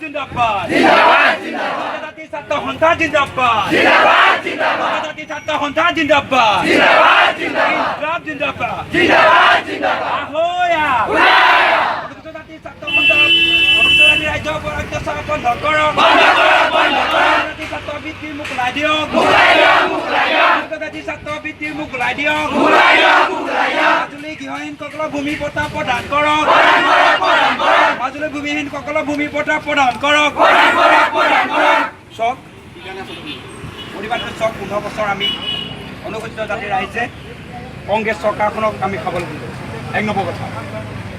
জিন্দাবাদ জিন্দাবাদ জিন্দাবাদ জাতি ছাত্র সন্থা জিন্দাবাদ জিন্দাবাদ জিন্দাবাদ জাতি ছাত্র সন্থা জিন্দাবাদ জিন্দাবাদ জিন্দাবাদ জিন্দাবাদ জিন্দাবাদ জিন্দাবাদ ahoya অনুসূচিত জাতি ছাত্র সন্থা অনুসূচিত জাতি ৰাজ্য অত্যাচাৰ বন্ধ কৰক জাতি ছাত্ৰ বৃত্তি মোকলাই দিয়ক অনুসূচিত জাতি ছাত্ৰ বৃত্তি মোকলাই দিয়ক মাজুলী গৃহহীনসকলক ভূমি পট্টা প্ৰদান কৰক মাজুলী ভূমিহীনসকলক ভূমি পট্টা প্ৰদান কৰক চক প্ৰতিবাদটো চক 15 বছৰ আমি অনুসূচিত জাতি ৰাইজে কংগ্ৰেছ চৰকাৰখনক আমি খাবলৈ দিলোঁ 1 নম্বৰ কথা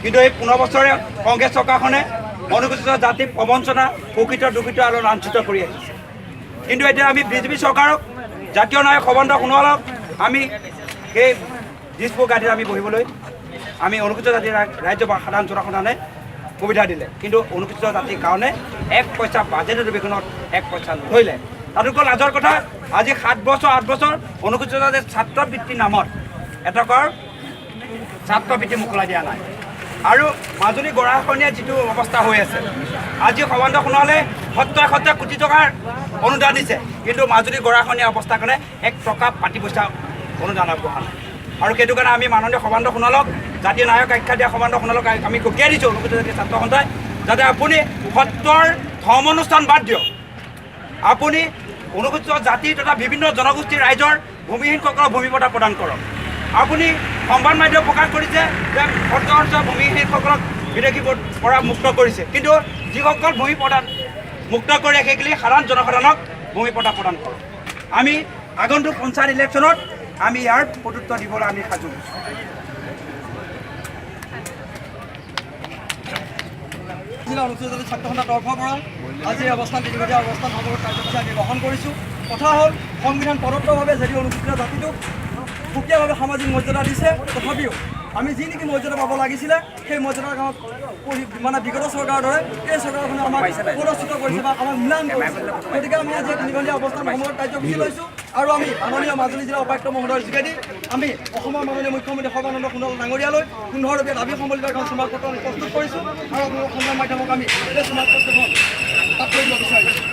কিন্তু এই 15 বছৰে কংগ্ৰেছ চৰকাৰখনে অনুসূচিত জাতি প্ৰবঞ্চনা শোষিত দুখিত আৰু লাঞ্ছিত কৰি আহিছে কিন্তু এতিয়া আমি বিজেপি চৰকাৰক জাতীয় নায়ক সৰ্বানন্দ সোণোৱালক আমি সেই দিছপুৰ গাড়ীত আমি বহিবলৈ আমি অনুসূচিত জাতিৰ ৰাজ্য বা সাধাৰণ জনসাধাৰণে সুবিধা দিলে কিন্তু অনুসূচিত জাতিৰ কাৰণে 1 পইচা বাজেটৰ অধিৱেশনত 1 পইচা নধৰিলে তাতোকৈ লাজৰ কথা আজি 7 বছৰ 8 বছৰ অনুসূচিত জাতিৰ ছাত্ৰবৃত্তিৰ নামত এটকাৰ ছাত্ৰবৃত্তি মোকলাই দিয়া নাই আৰু মাজুলী গৰাখহনীয়া যিটো অৱস্থা হৈ আছে আজি সৰ্বানন্দ সোণোৱালে সত্তৰ কোটি টকাৰ অনুদান দিছে কিন্তু মাজুলী গৰাখহনীয়া অৱস্থাৰ কাৰণে 1 টকা পাতি পইচা অনুদান আগবঢ়া নাই আৰু সেইটো কাৰণে আমি মাননীয় সৰ্বানন্দ সোণোৱালক জাতীয় নায়ক আখ্যা দিয়া সৰ্বানন্দ সোণোৱালক আমি ককিয়াই দিছোঁ অনুসূচিত জাতিৰ ছাত্ৰ সন্থাই যাতে আপুনি সত্ৰৰ ধৰ্ম অনুষ্ঠান বাদ দিয়ক আপুনি অনুসূচিত জাতি তথা বিভিন্ন জনগোষ্ঠীৰ ৰাইজৰ ভূমিহীনসকলক ভূমি পট্টা প্ৰদান কৰক আপুনি সংবাদ মাধ্যম প্ৰকাশ কৰিছে যে সত্ৰৰ ভূমিহীনসকলক বিদেশী পৰা মুক্ত কৰিছে কিন্তু যিসকল ভূমি পট্টা মুক্ত কৰি সেইখিনি সাধাৰণ জনসাধাৰণক ভূমি পট্টা প্ৰদান কৰক আমি আগন্তুক পঞ্চায়ত ইলেকশ্যনত আমি ইয়াৰ প্ৰত্যুত্তৰ দিবলৈ আমি সাজু জিলা অনুসূচিত জাতি ছাত্ৰ সন্থাৰ তৰফৰ পৰা আজি অৱস্থান তিনিবটীয়া অৱস্থান সমাবেশ কাৰ্যসূচী আমি গ্ৰহণ কৰিছোঁ কথা হ'ল সংবিধান প্ৰদত্তভাৱে যদি অনুসূচিত জাতিটোক সুকীয়াভাৱে সামাজিক মৰ্যাদা দিছে তথাপিও আমি যি নেকি মৰ্যাদা পাব লাগিছিলে সেই মৰ্যাদাৰ কামত মানে বিগত চৰকাৰৰ দৰে এই চৰকাৰখনে আমাক পুৰস্কৃত কৰিছে বা আমাক মূল্যায়ন কৰিছে গতিকে আমি আজি তিনিঘণ্টীয়া অৱস্থান সময়ত কাৰ্যসূচী লৈছোঁ আৰু আমি মাননীয় মাজুলী জিলা উপায়ুক্ত মহোদয়ৰ যোগেদি আমি অসমৰ মাননীয় মুখ্যমন্ত্ৰী সৰ্বানন্দ সোণোৱাল ডাঙৰীয়ালৈ 15 দাবী সম্বলিত এখন স্মাৰকপত্ৰ আমি প্ৰস্তুত কৰিছোঁ আৰু আপোনালোক সংবাদ মাধ্যমক আমি এই স্মাৰকপত্ৰখন তাত কৰি দিব বিচাৰিছোঁ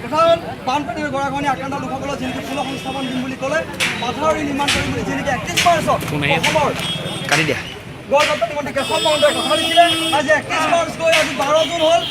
কথা হ'ল বানপানীৰ গৰাখহনীয়া আক্ৰান্ত লোকসকলৰ যিহেতু পুনৰ সংস্থাপন দিম বুলি ক'লে মাথাউৰি নিৰ্মাণ কৰিম বুলি যিহেতু 31 মাৰ্চত অসমৰ গড় বানপানী মন্ত্ৰী কেশৱ মহন্তই কথা দিছিলে আজি 31 মাৰ্চ গৈ আজি 12 জুন হ'ল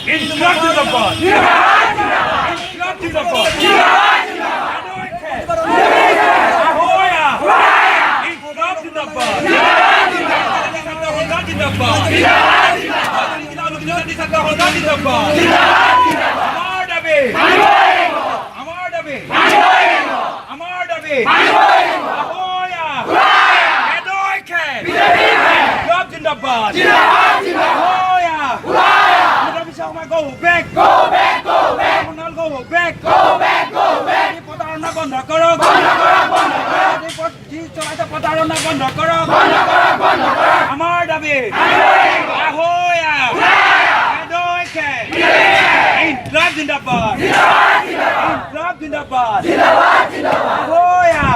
Jimbabwe! Ahoya! Go back! Go back! Go back! Go back! Go back! Go back! Potarona বন্ধ করো! বন্ধ করো! বন্ধ করো! চলাইতে potarona বন্ধ করো! বন্ধ করো! বন্ধ করো! আমার দাবি! ahoya! এদোকে! ইনকলাব জিন্দাবাদ! জিন্দাবাদ! জিন্দাবাদ! ইনকলাব জিন্দাবাদ! জিন্দাবাদ! জিন্দাবাদ! ahoya!